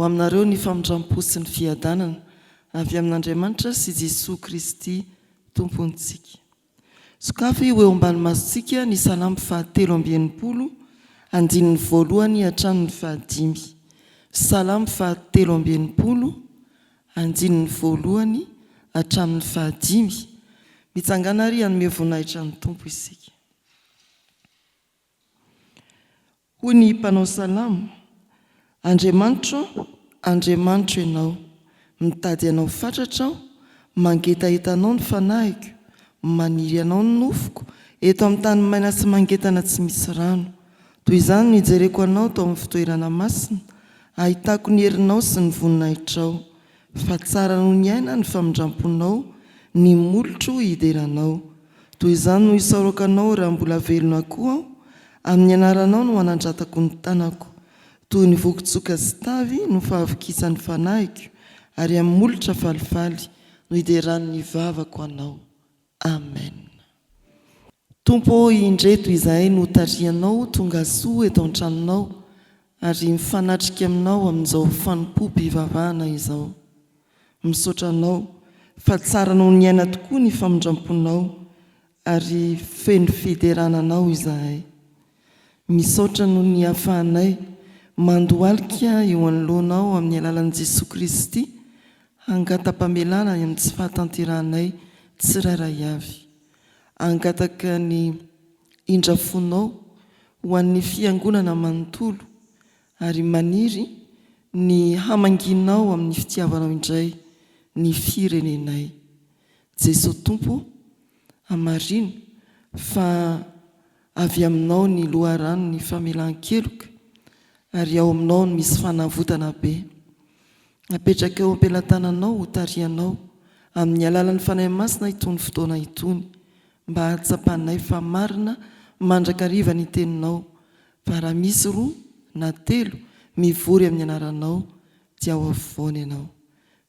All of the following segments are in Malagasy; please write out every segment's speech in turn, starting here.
ho aminareo ny famindram-po sy ny fiadanana avy amin'Andriamanitra sy Jesosy Kristy tompontsika. Sokafy ho eo ambany masontsika ny salamo fahatelo amby enimpolo andininy voalohany hatramin'ny fahadimy. Salamo fahatelo amby enimpolo andininy voalohany hatramin'ny fahadimy. Mitsangana ary hanome voninahitra ny tompo isika. Hoy ny mpanao salamo: Andriamanitra, Andriamanitra ianao, mitady anao fatratra aho, mangetaeta anao ny fanahiko, maniry anao ny nofoko, eto amin'ny tany maina sy mangetana tsy misy rano. Toy izany mijereko anao tao amin'ny fitoerana masina, ahitako ny herinao sy ny voninahitra. Fa tsara noho ny aina ny famindramponao, ny molotro hideranao. Toy izany no isaorokanao raha mbola velona koa aho, amin'ny anaranao no anandratako ny tanako. Toy ny vokotsoka sy tavy no fahavokisany fanahiko, ary amin'ny molotra falifaly no hideran'ny vavako anao. Amen. Tompo, indreto izay no tarianao tonga soa eto an-tranonao ary mifanatrika aminao amin'izao fanompo-pivavahana izao. Misaotra anao fa tsara noho ny aina tokoa ny famindramponao ary feno fiderananao izahay. Misaotra noho ny hafahanay mandohalika eo anoloanao amin'ny alalan'i Jesosy Kristy hangata-pamelana amin'ny tsy fahatanteranay tsirairay avy. Angataka ny indrafonao ho an'ny fiangonana manontolo ary maniry ny hamanginao amin'ny fitiavanao indray ny firenenay. Jesosy Tompo, hamarina fa avy aminao ny loharano ny famelan-keloka ary ao aminao no misy fanavotana be. Apetraka eo am-pelantananao ho tarianao amin'ny alalan'ny fanahy masina itony fotoana itony, mba hatsapanay fa marina mandrakariva ny teninao. Fa raha misy roa na telo mivory amin'ny anaranao dia ao afovoany ianao.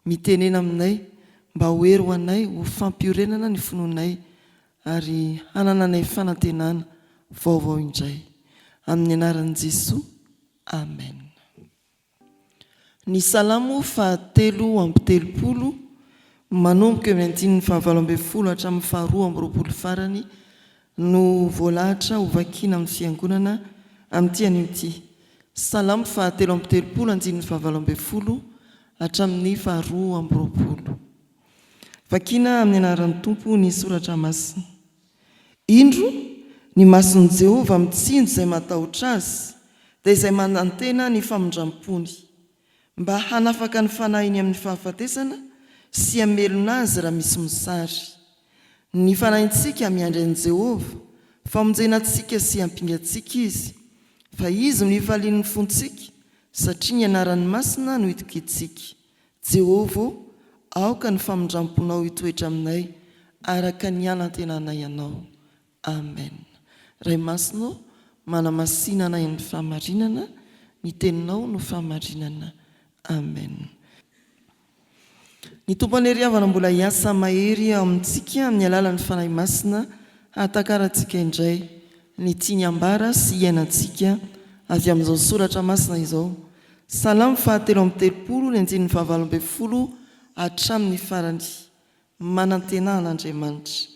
Mitenena aminay mba hoero anay ho fampiorenana ny finoanay ary hanananay fanantenana vaovao indray. Amin'ny anaran'i Jesosy. Amen. Ny salamo fahatelo amby telopolo manomboka eo amin'ny andininy fahavalo amby folo hatramin'ny faharoa amby roapolo farany no voalahatra ho vakiana amin'ny fiangonana amin'ity an'ity. Salamo fahatelo amby telopolo andininy fahavalo amby folo hatramin'ny faharoa amby roapolo. Vakiana amin'ny anaran'ny Tompo ny soratra masina. Indro ny mason'i Jehovah mitsinjo izay matahotra azy, dia izay manantena ny famindrampony, mba hanafaka ny fanahiny amin'ny fahafatesana sy hamelona azy raha misy misary. Ny fanahintsika miandry an'i Jehovah, famonjenantsika sy hampingatsika izy, fa izy no hifalian'ny fontsika, satria ny anaran'ny masina no itokitsika. Jehovah, aoka ny famindramponao hitoetra aminay araka ny anantenanay ianao. Amen. Ray masonao, manamasinana amin'ny fahamarinana, ny teninao no fahamarinana. Amen. Ny tompo aneriavana mbola hiasa mahery ao amintsika amin'ny alalan'ny fanahy masina, hatakaratsika indray ny tiany ambara sy iainantsika avy amin'izao soratra masina izao. Salamo fahatelo amby telopolo ny andininy fahavalo amby folo hatramin'ny farany. Manantena an'Andriamanitra.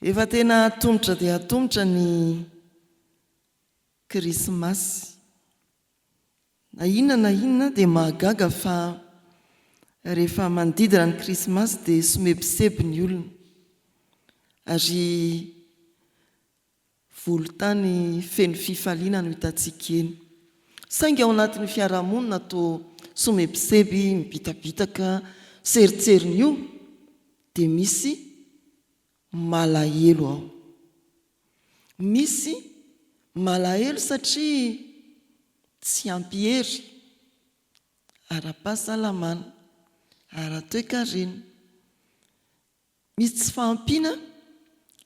Efa tena atomotra dia atomotra ny Krismasy. Na inona dia mahagaga fa rehefa mandidina ny Krismasy dia somebiseby ny olona ary volontany feno fifaliana no hitantsika eny. Saingy ao anatin'ny fiarahamonina toa somebiseby mibitabitaka seritseriny io dia misy malahelo ao. Misy malahelo satria tsy ampiery ara-pahasalamana, ara-toe-karena. Misy tsy fahampiana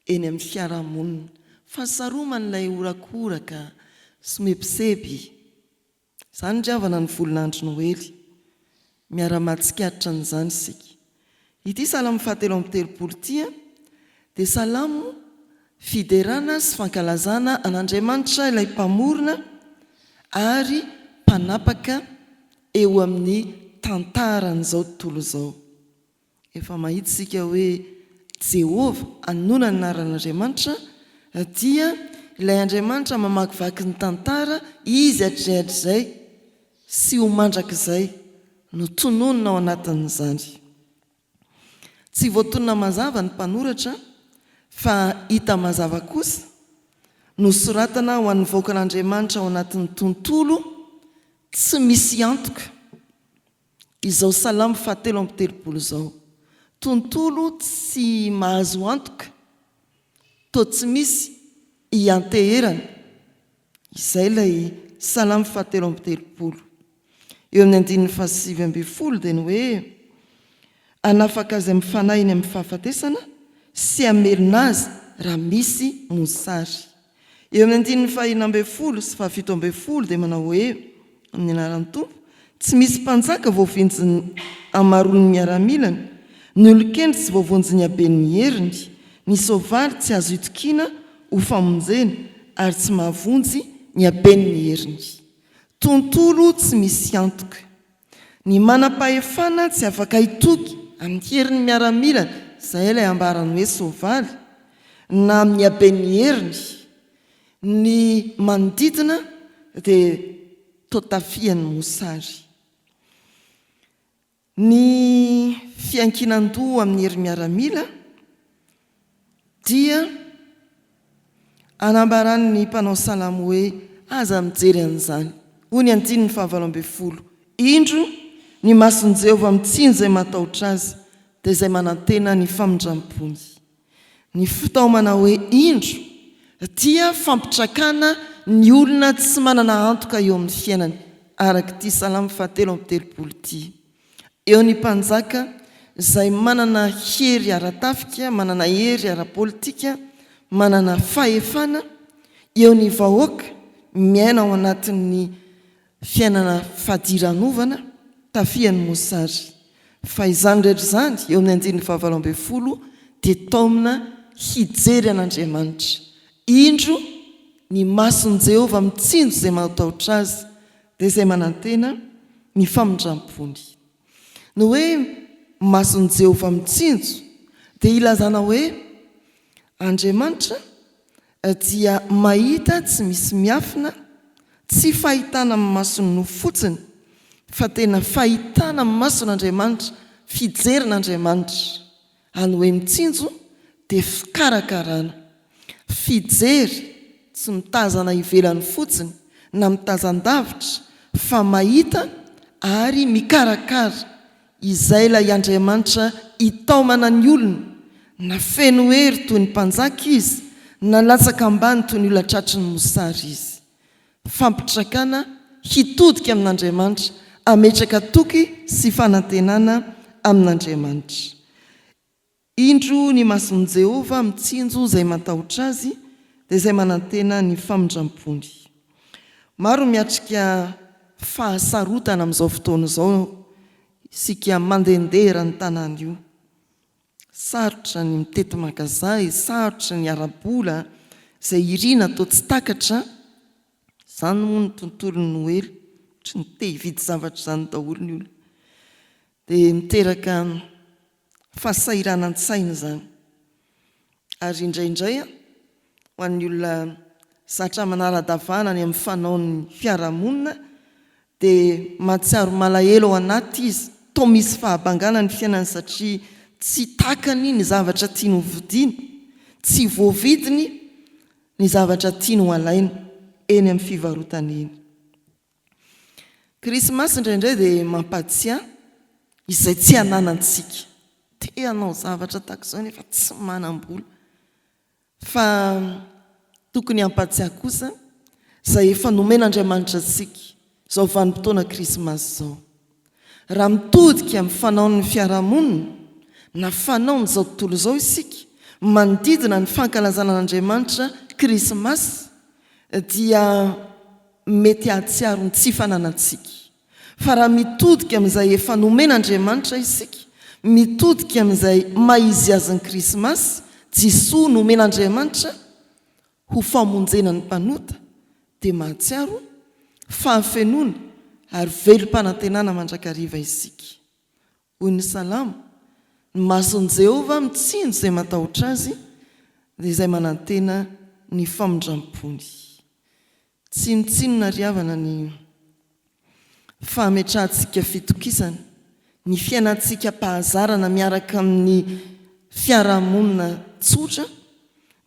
eny amin'ny fiarahamonina. Fahasaroman'ilay orakoraka somebiseby. Izany ndriavana ny volonandro Noely. Miara-mahatsikatra an'izany isika. Ity salamo fahatelo amby telopolo ity dia salamo fiderana sy fankalazana an'Andriamanitra ilay mpamorona ary mpanapaka eo amin'ny tantaran'izao tontolo izao. Efa mahita sika hoe Jehova anona ny anaran'Andriamanitra dia ilay Andriamanitra mamakivaky ny tantara izy hatrehatra sy ho mandrakizay no tononona ao anatin'izany. Tsy voatonona mazava ny mpanoratra fa hita mazava kosa no soratana ho an'ny voakan'Andriamanitra ao anatin'ny tontolo tsy misy antoka. Izao Salamo 7:30 izao. Tontolo tsy mahazo antoka, to tsy misy ianteherana. Izay ilay Salamo 7:30. Eo amin'ny 7:20 dia ny hoe anafaka azy amin'ny fanahy eny amin'ny fahafatesana sy hamelona azy raha misy mosary. Eo amin'ny 19:20 sy 7:20 dia manao hoe amin'ny anaran'ny Tompo, tsy misy mpanjaka voavinjy amaroany miaramilana, ny olon-kendry tsy voavonjy ny haben'ny heriny, ny soavaly tsy azo itokiana ho famonjena ary tsy mahavonjy ny haben'ny heriny. Tontolo tsy misy antoka. Ny manam-pahefana tsy afaka hitoky amin'ny heriny miaramilana, izay ilay ambarany hoe soavaly, na amin'ny haben'ny heriny. Ny manodidina dia totafian'ny mosary. Ny fiankinan-doha amin'ny hery miaramila dia anambaran'ny mpanao salamo hoe aza mijery an'izany. Hoy ny 9:20. Indro ny mason'i Jehova mitsinjo izay matahotra azy, dia izay manantena ny famindram-pony. Ny fitaomana hoe indro dia fampitrakana ny olona tsy manana antoka eo amin'ny fiainany, araka ity Salamo 7:30 ity. Eo ny mpanjaka izay manana hery ara-tafika, manana hery ara-politika, manana fahefana. Eo ny vahoaka miaina ao anatin'ny fiainana fahadiran'ovana, tafian'ny mosary. Fa izany rehetra izany, eo amin'ny 9:20 dia taomina hijery an'Andriamanitra. Indro ny mason'i Jehova mitsinjo izay matahotra azy, dia izay manantena ny famindram-pony. No hoe mason'i Jehova mitsinjo dia ilazana hoe Andriamanitra dia mahita tsy misy miafina, tsy fahitana amin'ny masony no fotsiny, fa tena fahitana amin'ny mason'Andriamanitra, fijerin'Andriamanitra. Any hoe mitsinjo dia fikarakarana. Fijery tsy mitazana ivelany fotsiny na mitazan-davitra, fa mahita ary mikarakara. Izay ilay Andriamanitra hitaomana ny olona, na feno hery toy ny mpanjaka izy, na latsaka ambany toy ny olona tratry ny mosary izy. Fampitrakana hitodika amin'Andriamanitra, ametraka toky sy fanantenana amin'Andriamanitra. Indro ny mason'i Jehova mitsinjo izay matahotra azy, dia izay manantena ny famindram-pony. Maro miatrika fahasarotana amin'izao fotoana izao, isika mandehandeha ny tanàna io. Sarotra ny mitety magazay, sarotra ny arabola, izay irina toa tsy takatra. Izany moa ny tontolon'ny Noely, tsy ny te hividy zavatra izany daholo ny olona. Dia miteraka fahasahiranan'ny-tsaina izany. Ary indraindray ho an'ny olona zatra manara-davana ny amin'ny fanaon'ny fiarahamonina, dia mahatsiaro malahelo ao anaty izy, toa misy fahabangana ny fiainany satria tsy takany ny zavatra tiany hovidiana, tsy voavidiny ny zavatra tiany ho alaina eny amin'ny fivarotana eny. Krismasy indraindray dia mampatsiahy izay tsy ananantsika. Te hanao zavatra tahak'izao nefa tsy manam-bola. Fa tokony hampatsiahy kosa izay efa nomen'Andriamanitra antsika izao vanim-potoana Krismasy izao. Raha mitodika amin'ny fanaon'ny fiarahamonina na fanaony izao tontolo izao isika, manodidina ny fankalazana an'Andriamanitra Krismasy, dia mety hahatsiaro ny tsy fananantsika. Fa raha mitodika amin'izay efa nomen'Andriamanitra isika, mitodika amin'izay maizy azy ny Krismasy, Jisoa nomen'Andriamanitra ho famonjena ny mpanota, dia mahatsiaro fahafenona ary velom-panantenana mandrakariva isika. Hoy ny Salamo, ny mason'i Jehovah mitsinjo izay matahotra azy dia izay manantena ny famondram-pony. Tsinotsinona riavana ny fametrahantsika fitokisana, ny fiainantsika mpahazarana miaraka amin'ny fiarahamonina tsotra,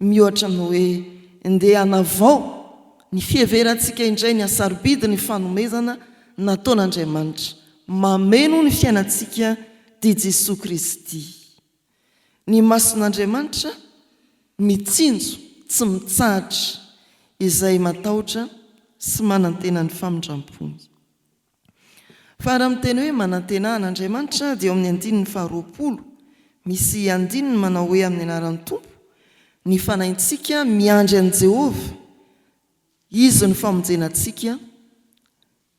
miohatra amin'ny hoe ndeha hanavao ny fiheverantsika indray ny asarobidy ny fanomezana nataon'Andriamanitra, mameno ny fiainantsika dia Jesosy Kristy. Ny mason'Andriamanitra mitsinjo tsy mitsahatra izay matahotra sy manantena ny famondram-pony. Fa raha miteny hoe manantena an'Andriamanitra dia eo amin'ny 19 misy 9 manao hoe amin'ny anaran'ny Tompo, ny fanahintsika miandry an'i Jehovah, izy ny famonjenantsika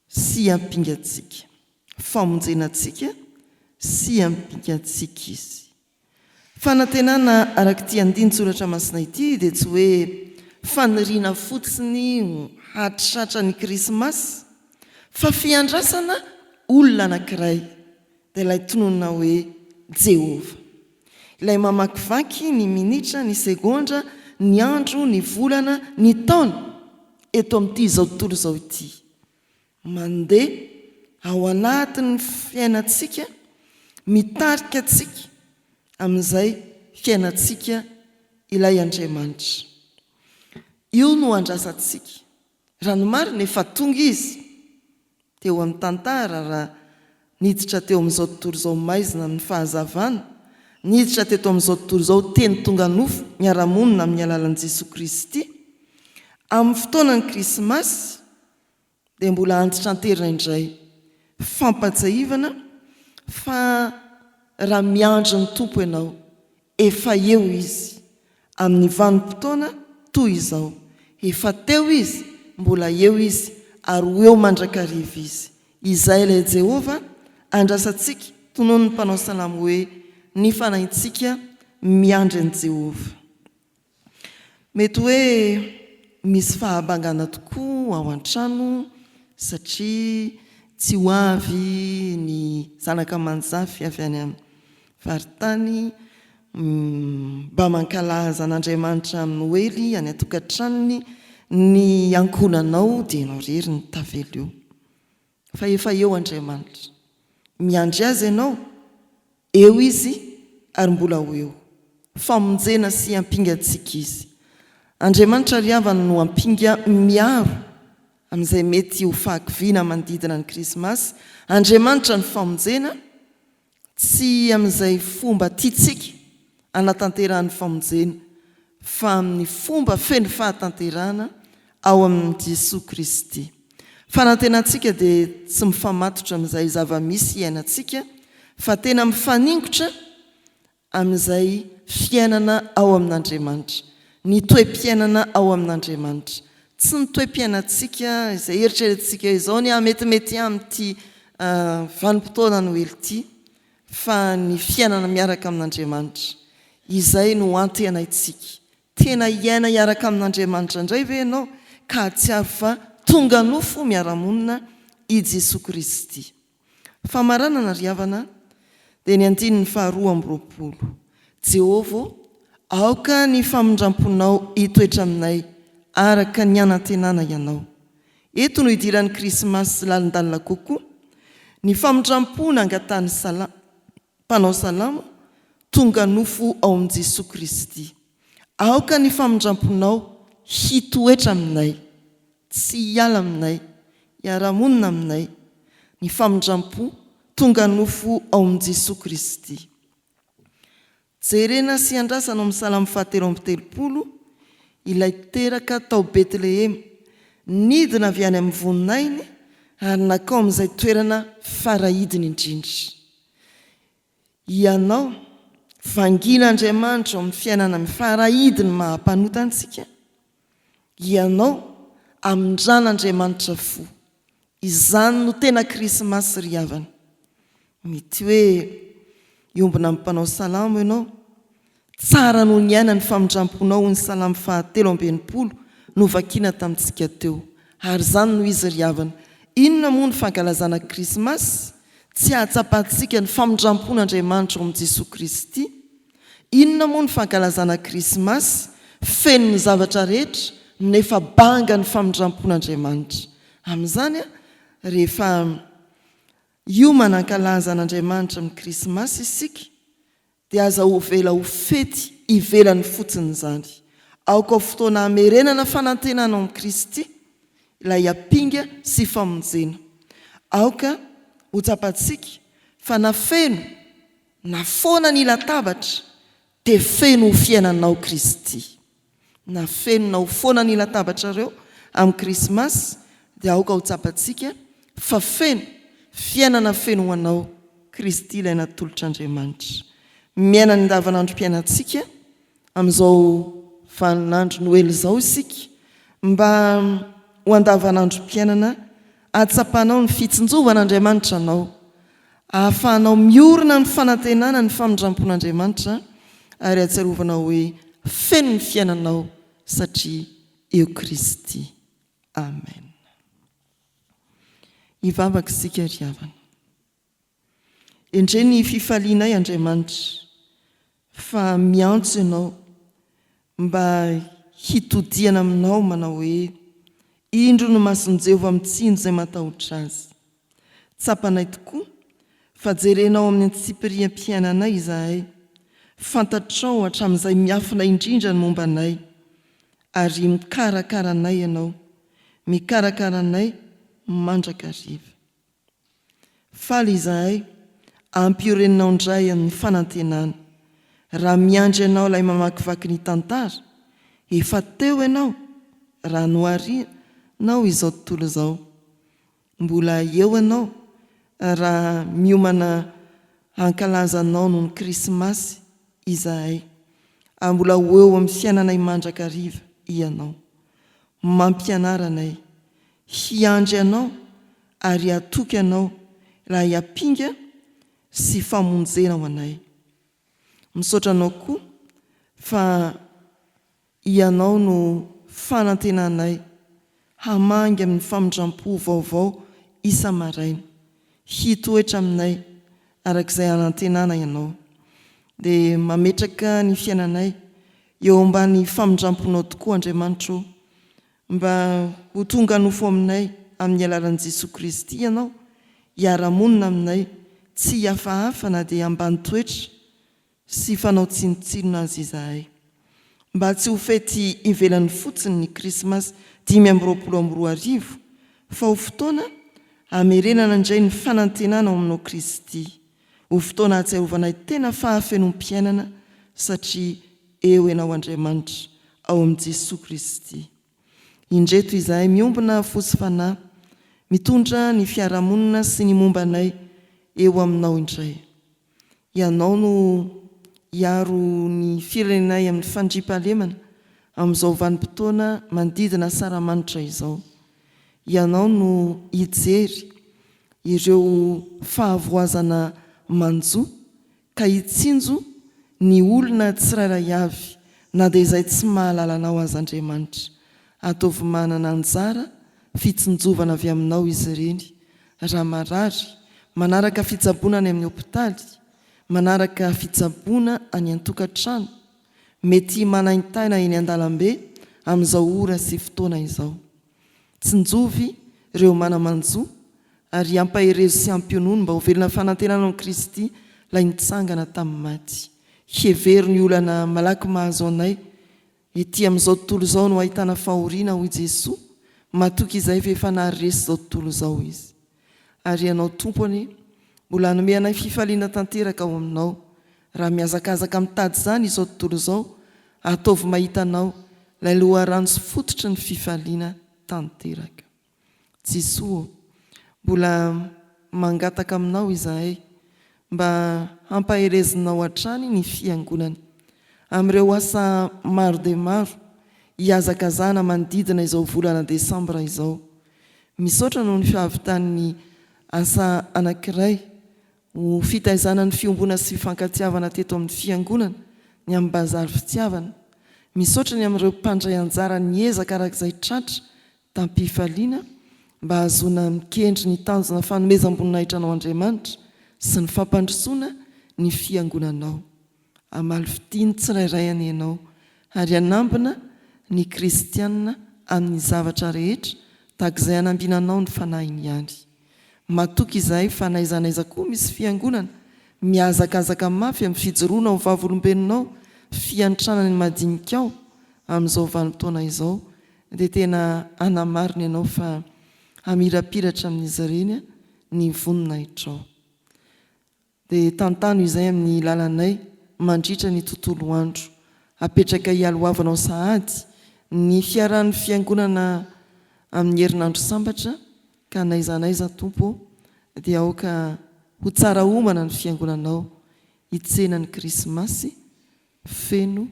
sy hampingatsika. Famonjenantsika sy hampingatsika izy. Fanantenana arak'ity andinin-tsoratra masina ity dia tsy hoe faniriana fotsiny hatratra ny Krismasy, fa fiandrasana olona anankiray, dia ilay tononona hoe Jehovah. Ilay mamakivaky ny minitra, ny segondra, ny andro, ny volana, ny taona eto amin'ity izao tontolo izao ity. Mandeha ao anatin'ny fiainantsika, mitarika antsika amin'izay fiainantsika ilay Andriamanitra. Io no andrasantsika. Raha ny marina efa tonga izy teo amin'ny tantara, raha niditra teo amin'izao tontolo izao maizina ny fahazavana, niditra teto amin'izao tontolo izao teny tonga nofo miara-monina amin'ny alalan'i Jesosy Kristy, amin'ny fotoanan'ny Krismasy dia mbola antitra anterina indray fampatsahivana fa raha miandry ny Tompo ianao, efa eo izy amin'ny vanim-potoana toy izao. Efa teo izy, mbola eo izy, ary eo mandrakariva izy. Izay ilay Jehovah andrasantsika, tonoany ny mpanao salamo hoe ny fanahintsika miandry an'i Jehovah. Mety hoe misy fahabangana tokoa ao an-trano satria tsy ho avy ny zanaka manjafy avy any amin'ny faritany, mba mankalaza an'Andriamanitra amin'ny noely any atokantranony, ny ankonanao dia ianao rery ny tavela eo. Fa efa eo Andriamanitra, miandry azy ianao, eo izy ary mbola ho eo, famonjena sy hampingatsika izy. Andriamanitra riavana no hampinga miaro amin'izay mety ho fahakiviana manodidina ny Krismasy. Andriamanitra ny famonjena, tsy amin'izay fomba tiantsika anatanterahany famonjena, fa amin'ny fomba feno fahatanterahana ao amin'ny Jesosy Kristy. Fanantenantsika dia tsy mifamatotra amin'izay zava-misy iainantsika, fa tena mifaningotra amin'izay fiainana ao amin'Andriamanitra, ny toe-piainana ao amin'Andriamanitra. Tsy ny toe-piainantsika izay eritreretintsika izao ny metimety amin'ity vanim-potoana no ely ity, fa ny fiainana miaraka amin'Andriamanitra. Izay no antenaitsika. Tena iaina miaraka amin'Andriamanitra indray ve ianao ka hatsiaro fa tonga nofo miara-monina i Jesosy Kristy. Famaranana riavana dia ny 12. Jehovah, aoka ny famondram-ponao hitoetra aminay araka ny anantenana ianao. Eto no idiran'ny Krismasy lalindalina kokoa. Ny famondram-pona angatany mpanao salamo, tonga nofo ao amin'i Jesosy Kristy. Aoka ny famondram-ponao hitoetra aminay, tsy hiala aminay, hiara-monina aminay. Ny famondram-po tonga nofo ao amin'i Jesosy Kristy. Jerena sy andrasana amin'ny Salamo 7:30, ilay teraka tao Betlehema, nidina avy any amin'ny voninahiny ary nakao amin'izay toerana farahidiny indrindra. Ianao vangian'Andriamanitra amin'ny fiainana amin'ny farahidiny mahampanota-ntsika. Ianao amindran'Andriamanitra fo. Izany no tena Krismasy riavana. Mety hoe iombona amin'ny mpanao salamo ianao, tsara no niaina ny famondram-ponao ny Salamo 7:20 no vakiana tamintsika teo. Ary izany no izy riavana, inona moa ny fankalazana krismasy tsy ahatsapahantsika ny famondrampon'Andriamanitra amin'i Jesosy Kristy? Inona moa ny fankalazana krismasy feno ny zavatra rehetra nefa banga ny famondrampon'Andriamanitra? Amin'izany rehefa io manankalaza an'Andriamanitra amin'ny krismasy isika dia aza ho vela ho fety ivelany fotsiny izany. Aoka fotoana hamerenana fanantenana amin'ny Kristy ilay apinga sy famonjena. Aoka ho tsapantsika fa na feno na foana ny latabatra dia feno ho fiainanao Kristy. Na feno na ho foana ny latabatra ireo amin'ny krismasy dia aoka ho tsapantsika fa feno fiainana feno ho anao Kristy ilay natolotr'Andriamanitra. Miaina ny andavanandrom-piainantsika amin'izao vaninandro Noely izao isika mba ho andavanandrom-piainana atsapanao ny fitsinjovan'Andriamanitra anao, ahafahanao miorina ny fanantenana ny famondrampon'Andriamanitra ary ahatsiarovana hoe feno ny fiainanao satria eo Kristy. Amen. Hivavaka isika ry havana. Endre ny fifalianay Andriamanitra fa miantso ianao mba hitodiana aminao manao hoe indro no mason'i Jehovah mitsinjo izay matahotra azy. Tsapanay tokoa fa jerenao amin'ny antsipiriam-piainanay izahay, fantatrao hatramin'izay miafina indrindra ny mombanay ary mikarakara anay ianao, mikarakara anay mandrakariva. Faly izahay ampioreninao indray amin'ny fanantenana. Raha miandry ianao ilay mamakivaky ny tantara, efa teo ianao raha noharinao izao tontolo izao. Mbola eo ianao raha miomana hankalazanao noho ny krismasy izahay. Mbola eo amin'ny fiainanay mandrakariva ianao. Mampianaranay, hiandry ianao ary hatoky ianao raha hiampinga sy famonjena ho anay. Misaotra anao koa fa ianao no fanantenanay hamangy amin'ny famondrampo vaovao isa-maraina. Hitoetra aminay arak'izay hanantenana ianao. Dia mametraka ny fiainanay eo ambany famondramponao tokoa Andriamanitra, mba ho tonga nofo aminay amin'ny alalan'i Jesosy Kristy ianao, hiara-monina aminay, tsy hafahafa na dia ambany toetra sy fanao tsinotsinona azy izahay. Mba tsy ho fety ivelany fotsiny ny krismasy 522 fa ho fotoana hamerenana indray ny fanantenana ao aminao Kristy. Ho fotoana hatsiarovanay tena fahafenom-piainana satria eo ianao Andriamanitra ao amin'i Jesosy Kristy. Indreto izahay miombona fosy fanahy, mitondra ny fiarahamonina sy ny mombanay eo aminao indray. Ianao no hiaro ny firenenay amin'ny fandriampahalemana amin'izao vanim-potoana manodidina saramanitra izao. Ianao no hijery ireo fahavoazana manjo ka hitsinjo ny olona tsirairay avy na dia izay tsy mahalalanao azy Andriamanitra. Ataovy manana anjara fitsinjovana avy aminao izy ireny raha marary, manaraka fitsaboana any amin'ny hopitaly, manaraka fitsaboana any an-tokantrano, mety manaintaina eny an-dalambe amin'izao ora sy fotoana izao. Tsinjovy ireo manamanjo ary ampaherezo sy ampionono mba ho velona fanantenana amin'ny Kristy ilay nitsangana tamin'ny maty. Hevery ny olana malaky mahazo anay ety amin'izao tontolo izao no ahitana fahoriana hoy Jesosy, matoky izay fa efa naharesy izao tontolo izao izy. Ary ianao tompony mbola hanome anay fifaliana tanteraka ao aminao. Raha mihazakazaka mitady izany izao tontolo izao, ataovy mahitanao ilay loharano sy fototry ny fifaliana tanteraka. Jesosy, mbola mangataka aminao izahay mba hampaherezinao hatrany ny fiangonana amin'ireo asa maro dia maro hiazakazana manodidina izao volana Desambra izao. Misaotra noho ny fahavitan'ny asa anankiray ho fitaizana ny fiombona sy fifankatiavana teto amin'ny fiangonana ny amin'ny bazary fitiavana. Misaotra ny amin'ireo mpandray anjara ny ezaka arak'izay tratra tampifaliana mba hahazoana mikendry ny tanjona fanomezam-boninahitra anao Andriamanitra sy ny fampandrosoana ny fiangonanao. Amaly fitiany tsirairayany ianao ary anambina ny kristianina amin'ny zavatra rehetra tahak'izay hanambinanao ny fanahiny ihany. Matoky izahay fa naizanaiza koa misy fiangonana miazakazaka mafy amin'ny fijoroana ao vavolombelonao fiantrana ny madinikao amin'izao vanim-potoana izao, dia tena anamarina ianao fa hamirapiratra amin'izy ireny ny voninahitra ao. Dia tantano izay amin'ny lalanay mandritra ny tontolo andro, apetraka hialoavanao sahady ny fiarahan'ny fiangonana amin'ny herinandro sambatra, ka naizanaiza Tompo dia aoka ho tsara homana ny fiangonanao hitsenany Krismasy feno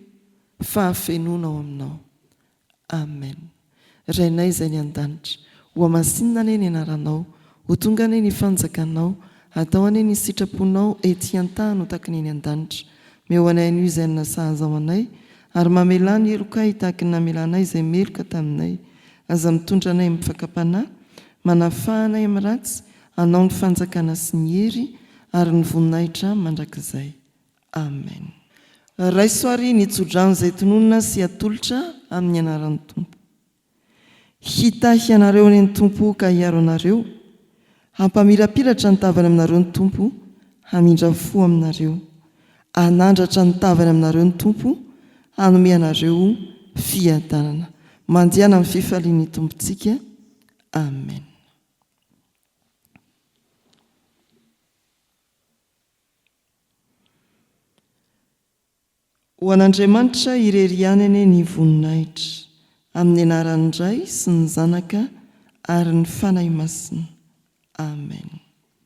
fahafenoana ao aminao. Amen. Rainay izay ny an-danitra, ho amasinina ane ny anaranao, ho tonga ane ny fanjakanao, atao ane ny sitraponao ety an-tany ho takany ny an-danitra. Meo anay anio izay nasahaza ao anay, ary mamelany heloka hitaky ny namelanay izay meloka taminay. Aza mitondra anay mifakapanahy, manafahanay amin'ny ratsy, anao ny fanjakana sy ny hery ary ny voninahitra mandrakizay. Amen. Raisoary nitsodrano izay tononona sy atolotra amin'ny anaran'ny Tompo. Hitahy anareo any ny Tompo ka hiaro anareo, hampamirapiratra ny tavany aminareo ny Tompo, hamindra fo aminareo. Anandratra ny tavany aminareo ny Tompo, hanome anareo fiadanana. Mandiana amin'ny fifalian'ny Tompontsika. Amen. Ho an'Andriamanitra irerianany ny voninahitra, amin'ny anaran'ny Ray sy ny Zanaka ary ny fanahy masina. Amen.